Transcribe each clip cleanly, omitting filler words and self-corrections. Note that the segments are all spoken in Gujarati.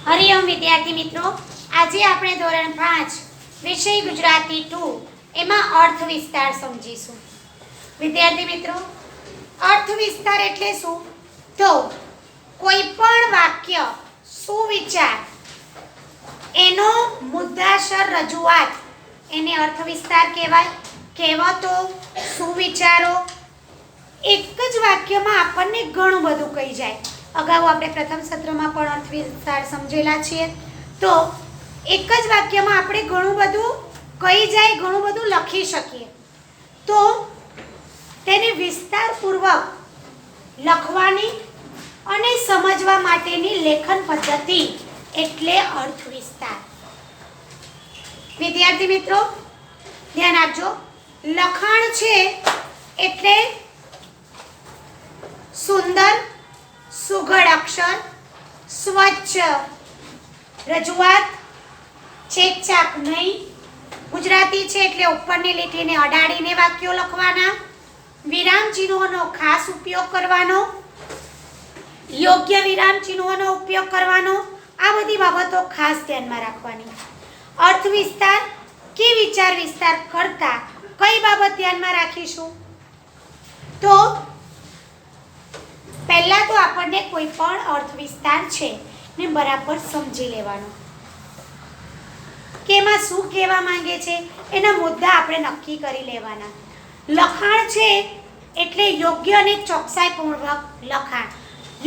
હરિઓમ વિદ્યાર્થી મિત્રો, આજે આપણે ધોરણ 5 વિષય ગુજરાતી 2 એમાં અર્થ વિસ્તાર સમજીશું. વિદ્યાર્થી મિત્રો, અર્થ વિસ્તાર એટલે શું? તો કોઈ પણ વાક્ય સુવિચાર એનો મુદ્દાસર રજૂઆત એને અર્થ વિસ્તાર કહેવાય. કહેવતો, સુવિચારો એક જ વાક્યમાં આપણને ઘણું બધું કહી જાય. અગાઉ આપણે પ્રથમ સત્રમાં પણ અર્થ વિસ્તાર સમજેલા છીએ. તો એક જ વાક્યમાં આપણે ઘણું બધું કહી જાય, ઘણું બધું લખી શકીએ. તો તેને વિસ્તારપૂર્વક લખવાની અને સમજવા માટેની લેખન પદ્ધતિ એટલે અર્થ વિસ્તાર. વિદ્યાર્થી મિત્રો, ધ્યાન આપજો. લખાણ છે એટલે સુંદર, સુઘડ અક્ષર, સ્વચ્છ રજૂઆત, છેકછાક નહીં. ગુજરાતી છે એટલે ઉપરની લીટીને અડાડીને વાક્યો લખવાના, વિરામ ચિહ્નોનો ખાસ ઉપયોગ કરવાનો, યોગ્ય વિરામ ચિહ્નોનો ઉપયોગ કરવાનો. આ બધી બાબતો ખાસ ધ્યાનમાં રાખવાની. અર્થ વિસ્તાર કે વિચાર વિસ્તાર કરતા કઈ બાબત ધ્યાનમાં રાખીશું? તો પહેલા તો આપણને કોઈ પણ અર્થ વિસ્તાર છે ને બરાબર સમજી લેવાનો કે એમાં શું કહેવા માંગે છે, એના મુદ્દા આપણે નક્કી કરી લેવાના. લખાણ છે એટલે યોગ્ય અને ચોકસાઈપૂર્વક લખાણ,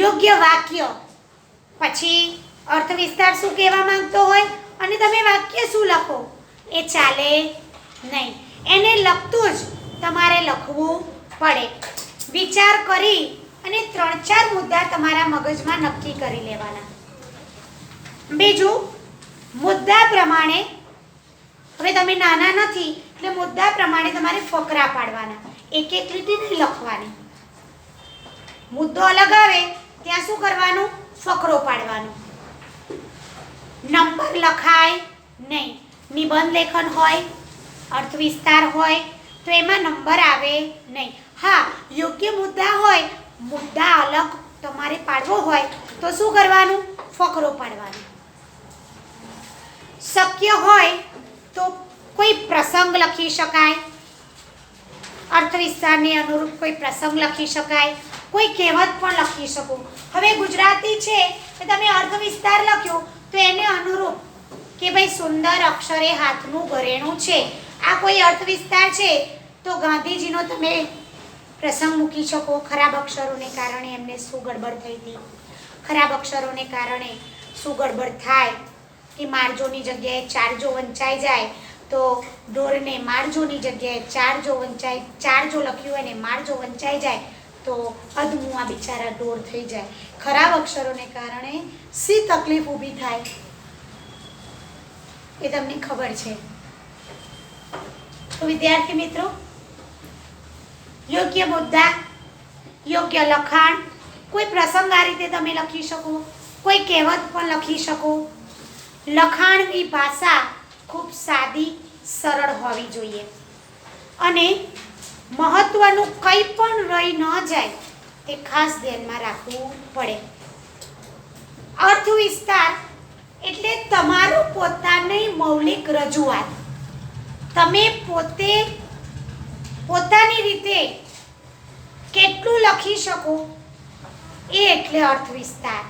યોગ્ય વાક્ય. પછી અર્થ વિસ્તાર શું કહેવા માંગતો હોય અને તમે વાક્ય શું લખો એ ચાલે નહીં. એને લખતું જ તમારે લખવું પડે. વિચાર કરી અને 3-4 મુદ્દા તમારા મગજમાં નક્કી કરી લેવાના. બીજું, મુદ્દા પ્રમાણે, હવે તમે નાના નથી એટલે મુદ્દા પ્રમાણે તમારે ફકરા પાડવાના, એક એક લીટી નહીં લખવાની. મુદ્દો અલગ આવે ત્યાં શું કરવાનું? ફકરો પાડવાનો. નંબર લખાય નહીં. નિબંધ લેખન હોય, અર્થ વિસ્તાર હોય તો એમાં નંબર આવે નહીં. હા, યોગ્ય મુદ્દા હોય, મુદ્દા અલગ તમારે પાડવો હોય તો શું કરવાનું? ફકરો પાડવાનો. શક્ય હોય તો કોઈ પ્રસંગ લખી શકાય, અર્થ વિસ્તારને અનુરૂપ કોઈ પ્રસંગ લખી શકાય, કોઈ કહેવત પણ લખી શકો. હવે ગુજરાતી છે તો તમે અર્થ વિસ્તાર લખ્યો તો એને અનુરૂપ કે ભાઈ સુંદર અક્ષરે હાથનું ઘરેણું છે, આ કોઈ અર્થ વિસ્તાર છે તો ગાંધીજીનો તમે પ્રસંગ મૂકી શકો. ખરાબ અક્ષરોને કારણે એમને શું ગડબડ થઈ હતી, ખરાબ અક્ષરોને કારણે શું ગડબડ થાય કે મારજોની જગ્યાએ ચારજો વંચાઈ જાય તો ઢોરને મારજોની જગ્યાએ ચારજો લખ્યું હોય ને મારજો વંચાઈ જાય તો અધમુઆ બિચારા ઢોર થઈ જાય. ખરાબ અક્ષરોને કારણે શી તકલીફ ઊભી થાય એ તમને ખબર છે. તો વિદ્યાર્થી મિત્રો, યોગ્ય મુદ્દા, યોગ્ય લખાણ, કોઈ પ્રસંગ આ રીતે તમે લખી શકો, કોઈ કહેવત પણ લખી શકો. લખાણની ભાષા ખૂબ સાદી, સરળ હોવી જોઈએ અને મહત્વનું કંઈ પણ રહી ન જાય તે ખાસ ધ્યાનમાં રાખવું પડે. અર્થ વિસ્તાર એટલે તમારું પોતાની મૌલિક રજૂઆત. તમે પોતાની રીતે કેટલું લખી શકો એ એટલે અર્થ વિસ્તાર.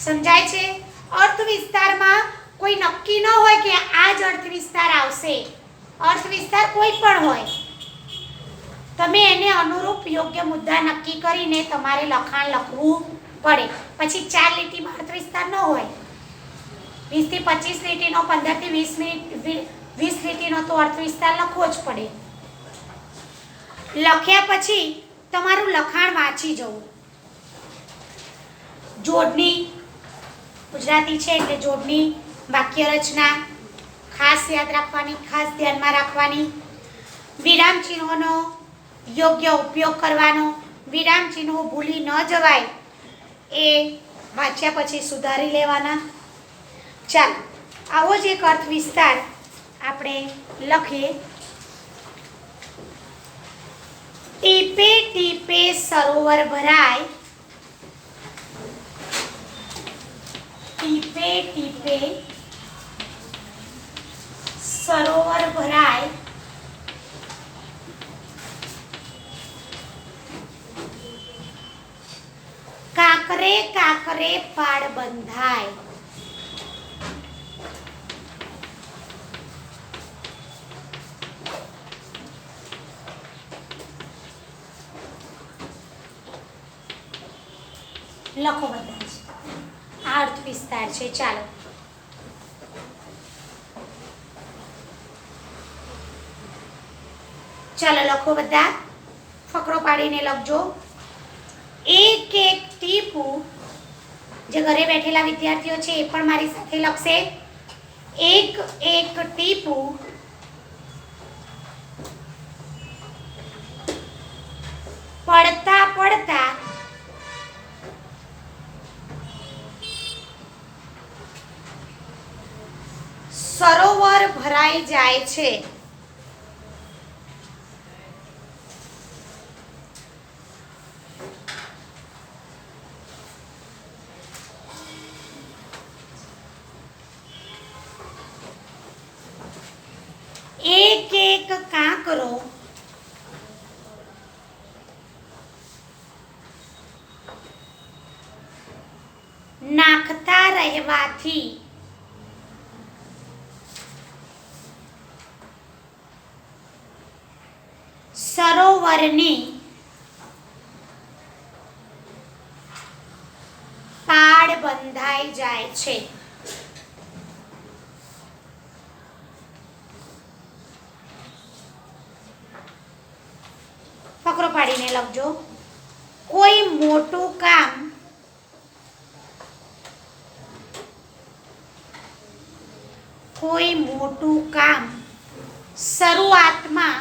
સમજાય છે? અર્થ વિસ્તારમાં કોઈ નક્કી ન હોય કે આ જ અર્થ વિસ્તાર આવશે. અર્થ વિસ્તાર કોઈ પણ હોય, તમે એને અનુરૂપ યોગ્ય મુદ્દા નક્કી કરીને તમારે લખાણ લખવું પડે. પછી 4 લીટીમાં અર્થ વિસ્તાર ન હોય, 20 થી 25 લીટીનો, 15 થી 20 લીટીનો તો અર્થ વિસ્તાર લખવો જ પડે. લખ્યા પછી તમારું લખાણ વાંચી જવું. જોડણી, ગુજરાતી છે એટલે જોડણી, વાક્ય રચના ખાસ યાદ રાખવાની, ખાસ ધ્યાનમાં રાખવાની. વિરામ ચિહ્નોનો યોગ્ય ઉપયોગ કરવાનો, વિરામ ચિહ્નો ભૂલી ન જવાય એ વાંચ્યા પછી સુધારી લેવાના. ચાલો, આવો જ એક અર્થ વિસ્તાર આપણે લખીએ. ટીપે ટીપે સરોવર ભરાય, ટીપે સરોવર ભરાય, કાંકરે કાંકરે પાળ બંધાય. લખો બધા જ. આ અર્થ વિસ્તાર છે. ચાલો ચાલો લખો બધા, ફકરો પાડીને લખજો. એક એક ટીપું, જે ઘરે બેઠેલા વિદ્યાર્થીઓ છે એ પણ મારી સાથે લખશે. એક એક ટીપું પડતા પડતા સરોવર ભરાઈ જાય છે. એક એક કાંકરો નાખતા રહેવાથી સરોવરની પાળ બંધાઈ જાય છે. ફકરો પાડીને લખજો. કોઈ મોટું કામ શરૂઆતમાં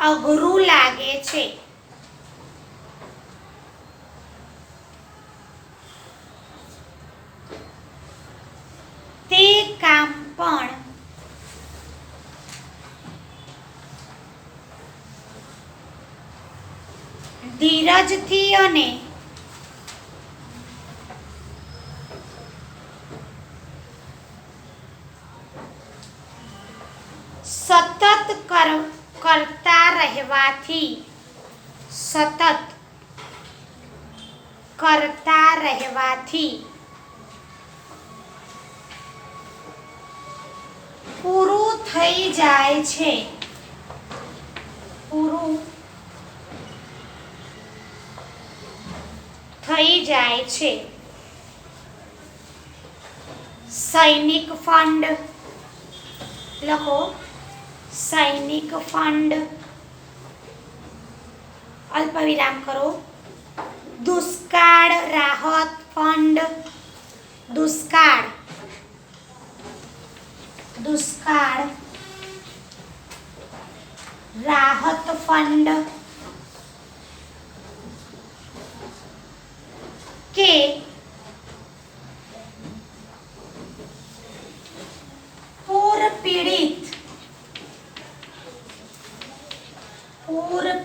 અઘરું લાગે છે. તે કામ પણ ધીરજથી અને સતત કરતા રહેવાથી પૂરું થઈ જાય છે. સૈનિક ફંડ લખો. સૈનિક ફંડ અલ્પવિરામ કરો. દુષ્કાળ રાહત ફંડ. દુષ્કાળ રાહત ફંડ કે પૂર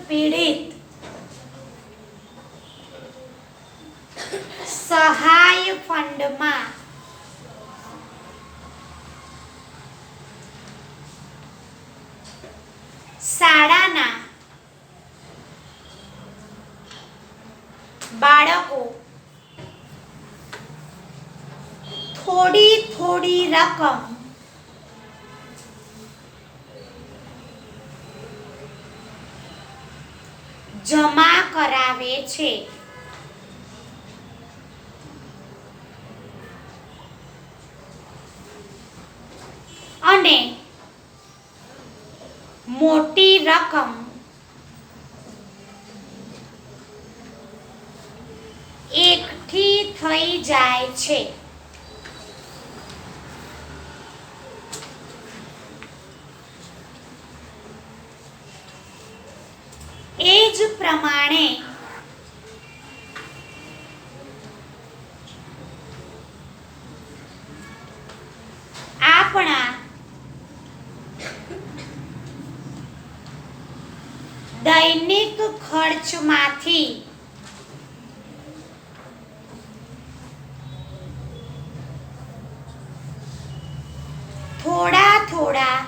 પીડિત સહાય ફંડમાં શાળાના બાળકો થોડી થોડી રકમ જમા કરાવે છે. અને મોટી રકમ એકઠી થઈ જાય છે. એ જ પ્રમાણે આપણા દૈનિક ખર્ચમાંથી થોડા થોડા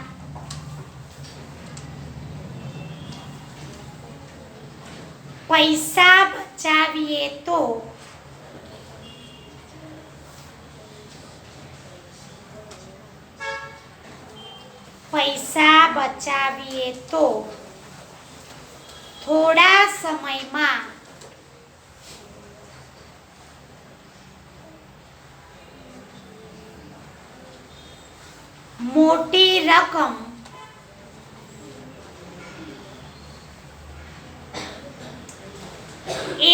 પૈસા બચાવીએ તો થોડા સમયમાં મોટી રકમ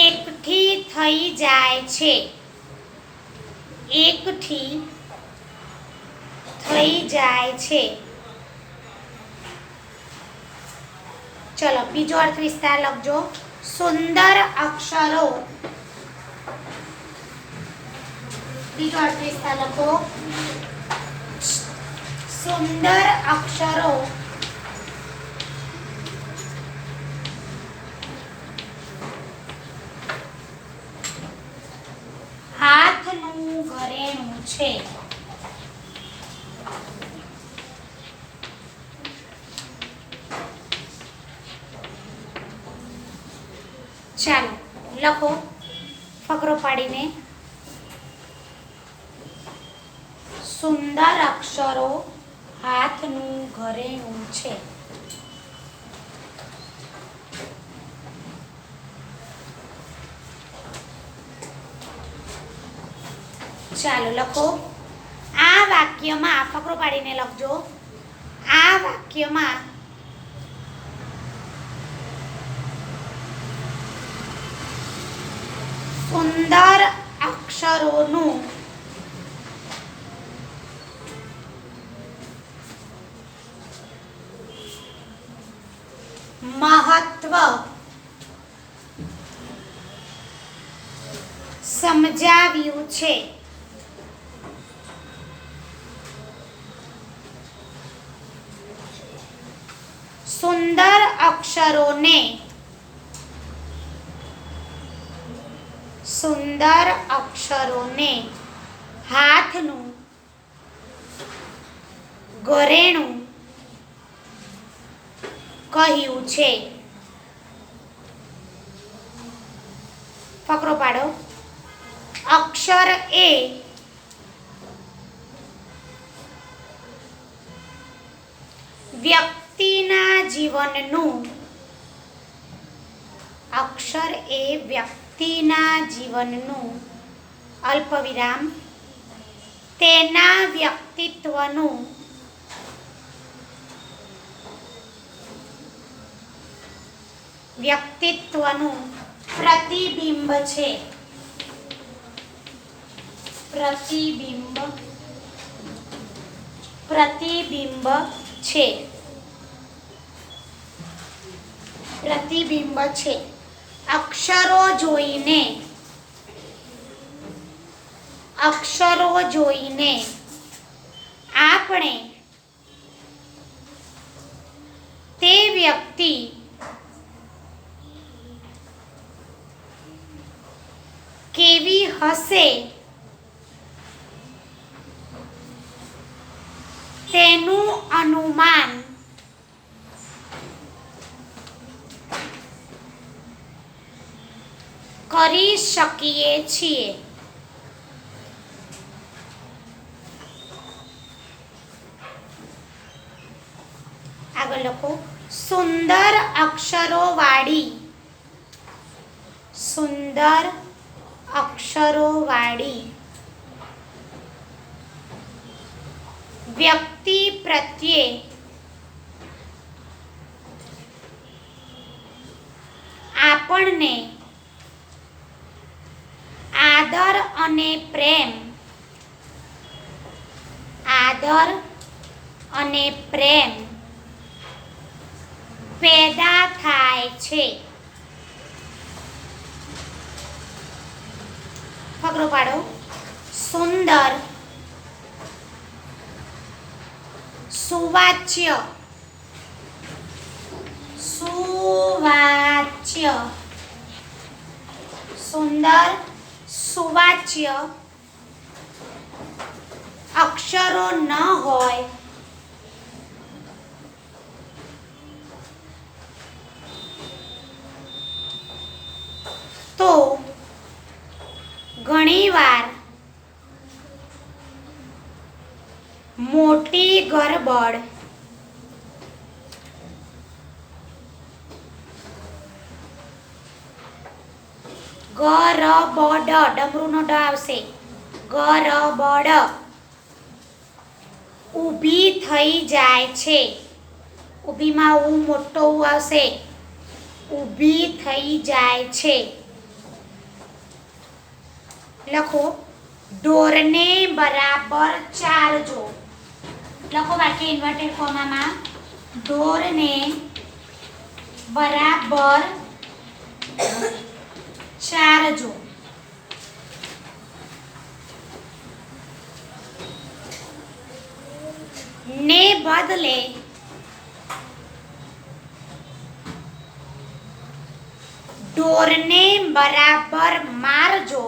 એકઠી થઈ જાય છે. ચલો બીજો અર્થ વિસ્તાર લખજો. સુંદર અક્ષરો. બીજો અર્થ વિસ્તાર લખો. સુંદર અક્ષરો હાથનું ઘરેણું છે. ચાલો લખો ફકરો પાડીને. સુંદર અક્ષરો હાથનું ઘરેણું છે. ચાલો લખો. આ વાક્યમાં ફકરો પાડીને લખજો. આ વાક્યમાં સુંદર અક્ષરોનું મહત્વ સમજાવ્યું છે. સુંદર અક્ષરોને હાથનું ઘરેણું કહ્યું છે. ફકરો પાડો. અક્ષર એ વ્યક્તિના જીવનનું અલ્પવિરામ તેના વ્યક્તિત્વનું પ્રતિબિંબ છે. પ્રતિબિંબ છે. અક્ષરો જોઈને આપણે તે વ્યક્તિ કેવી હશે તેનું અનુમાન કરી શકીએ છીએ. આગળ લખો. સુંદર અક્ષરોવાળી વ્યક્તિ પ્રત્યે આપણને આદર અને પ્રેમ પેદા થાય છે. ફકરો પાડો. સુંદર સુવાચ્ય સુવાચ્ય સુંદર સુવાચ્ય અક્ષરો ન હોય તો ઘણીવાર મોટી ગરબડ ગરબડ ડમરૂનો ડ આવશે ગરબડ ઊભી થઈ જાય છે. ઊભીમાં ઉ મોટો ઉ આવશે. ઊભી થઈ જાય છે. લખો ઢોરને બરાબર ચારજો. લખો વાક્ય ઇન્વર્ટેડ કોમામાં ઢોરને બરાબર ચારજો. ને બદલે ઢોરને બરાબર મારજો.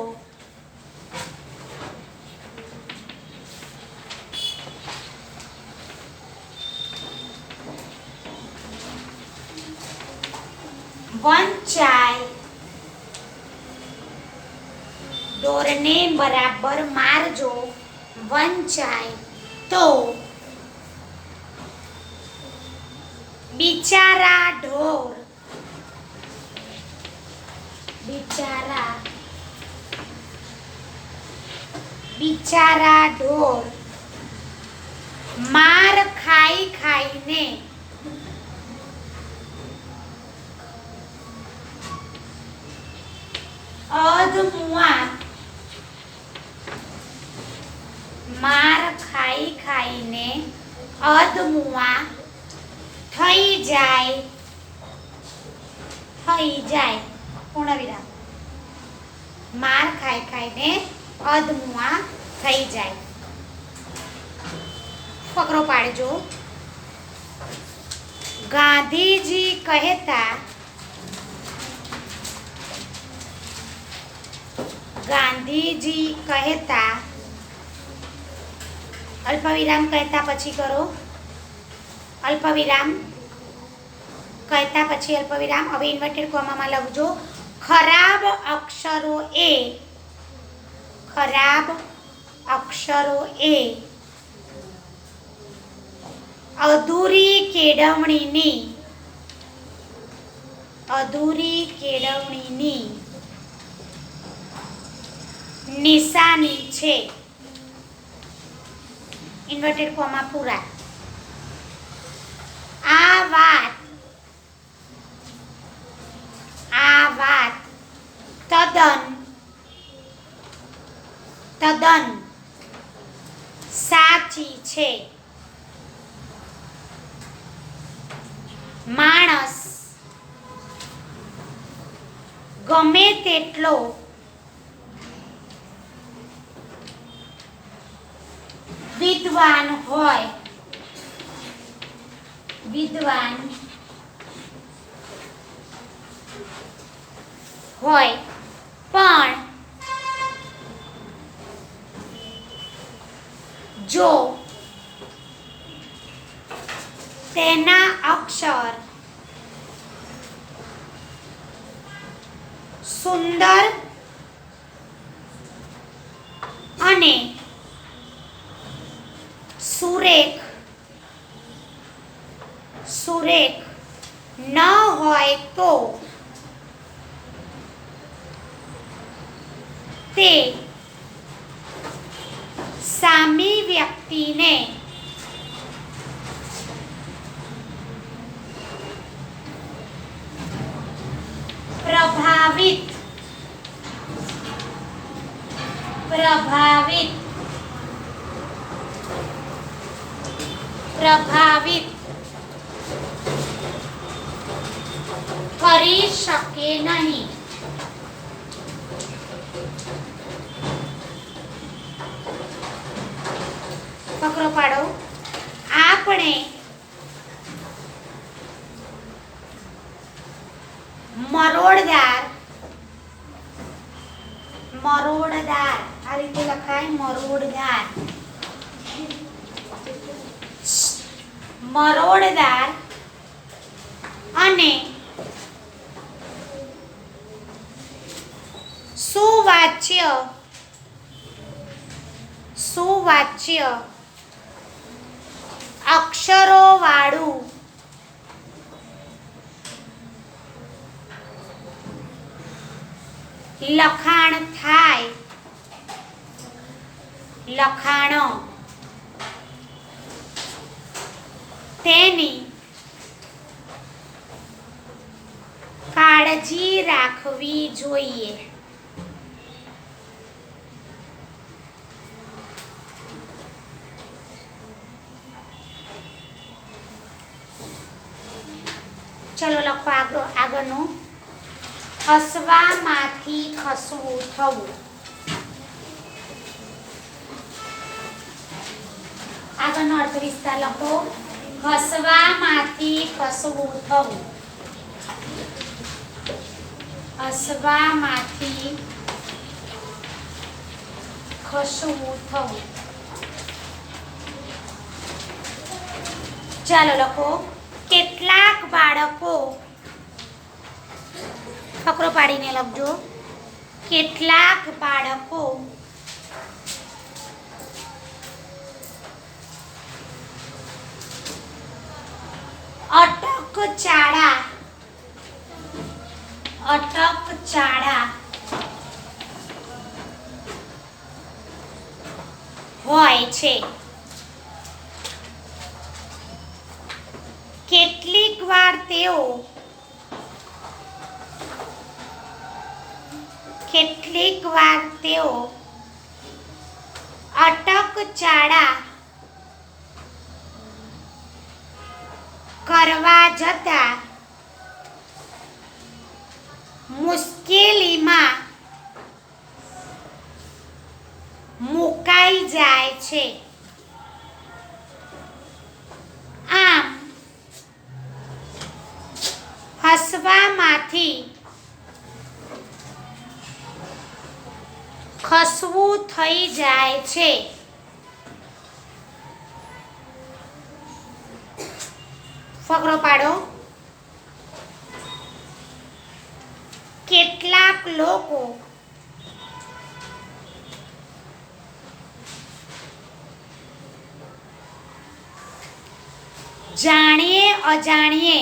વંચાય ઢોરને બરાબર મારજો વંચાય તો બિચારા ઢોર બિચારા ઢોર માર ખાઈ ખાઈને અધમુઆ માર ખાઈ ખાઈને અધમુઆ થઈ જાય પૂર્ણ વિરામ. માર ખાઈ ખાઈને અધમુઆ થઈ જાય. ફકરો પાડજો. ગાંધીજી કહેતા અલ્પવિરામ કહેતા પછી કરો. અલ્પવિરામ કહેતા પછી અલ્પવિરામ. હવે ઇન્વર્ટેડ કોમામાં લખજો ખરાબ અક્ષરો એ અધૂરી કેળવણીની નિશાની છે. ઇન્વર્ટેડ કોમા પૂરા. આ વાત તદ્દન સાચી છે. માણસ ગમે તેટલો વિદ્વાન હોય પણ જો તેના અક્ષર સુંદર અને સુરેખ ન હોય તો તે સામી વ્યક્તિને પ્રભાવિત કરી શકે નહીં. ફકરો પાડો. આપણે મરોડદાર, મરોડદાર આ રીતે લખાય મરોડદાર, મરોડદાર અને સુવાચ્ય, સુવાચ્ય અક્ષરો વાળું લખાણ થાય, લખાણો તેની કાળજી રાખવી જોઈએ. ચલો લખો આગળનું. હસવામાંથી ખસવું થવું. આગળનો અર્થ વિસ્તાર લખો. હસવામાંથી ખસવું થવું. હસવામાંથી ખસવું થવું. ચાલો લખો. કેટલાક બાળકો, ફકરો પાડીને લખજો. કેટલાક બાળકો અટકચાળા, અટકચાળા હોય છે. કેટલીક વાર તેઓ, કેટલીક વાર તેઓ અટકચાળા કરવા જતા મુશ્કેલીમાં મુકાઈ જાય છે. આમ હસવામાંથી ખસવું થઈ જાય છે. ફકરો પાડો. કેટલાક લોકો જાણીએ અજાણીએ,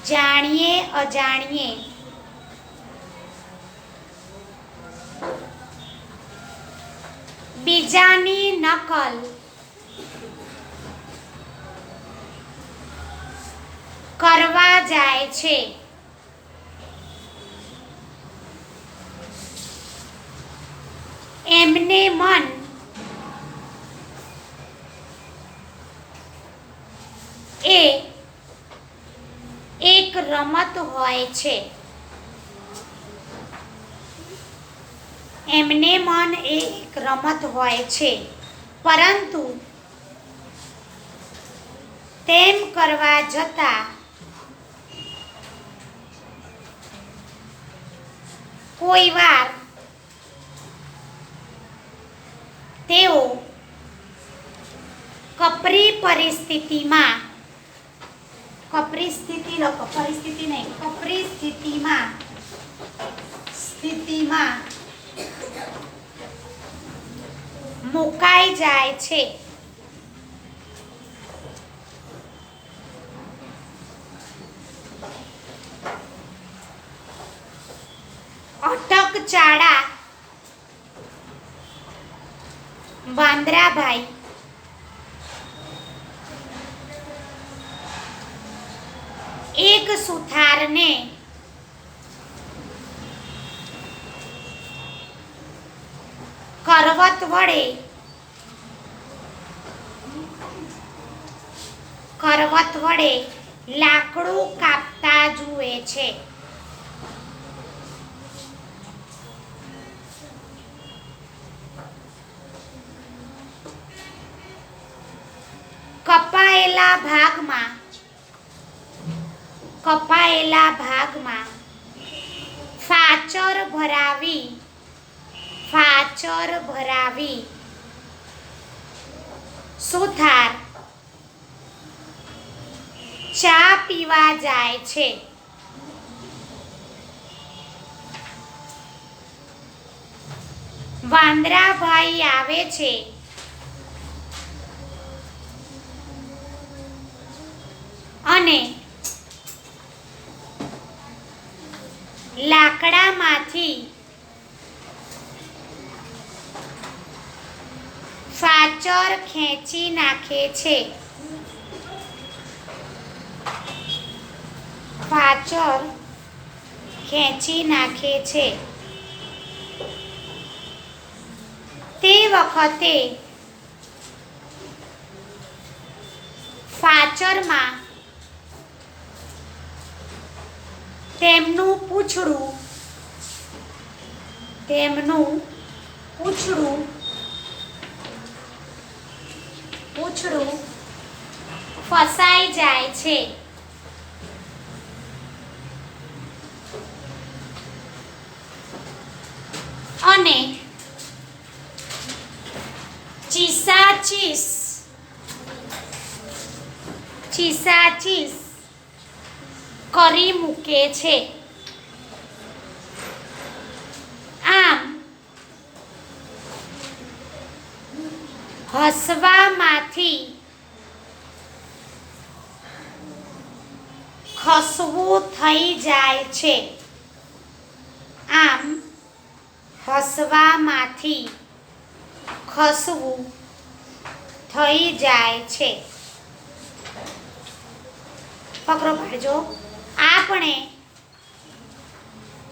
જાણીએ અજાણીએ બીજાની નકલ કરવા જાય છે. એમને મન એ એક રમત હોય છે. એમને મન એ એક રમત હોય છે, પરંતુ તેમ કરવા જતાં કોઈ વાર તેઓ કપરી પરિસ્થિતિમાં, કપરી સ્થિતિ લખો, પરિસ્થિતિ નહીં, કપરી સ્થિતિમાં મુકાઈ જાય છે. અટકચાળા વાંદરાભાઈ એક સુથારને કરવત વડે લાકડું કાપતા જુએ છે. કપાયેલા ભાગમાં કપાયેલા ભાગમાં ફાચર ભરાવી સુથાર ચા પીવા જાય છે. વાંદરાભાઈ આવે છે. અને લાકડામાંથી ફાચર ખેંચી નાખે છે. ફાચર ખેંચી નાખે છે. તે વખતે ફાચરમાં તેમનું પૂંછડું ફસાઈ જાય છે. અને ચીસાચીસ કરી મૂકે છે. આમ હસવામાંથી ખસવું થઈ જાય છે. આમ હસવામાંથી ખસવું થઈ જાય છે. ફકરો પાડજો. આપણે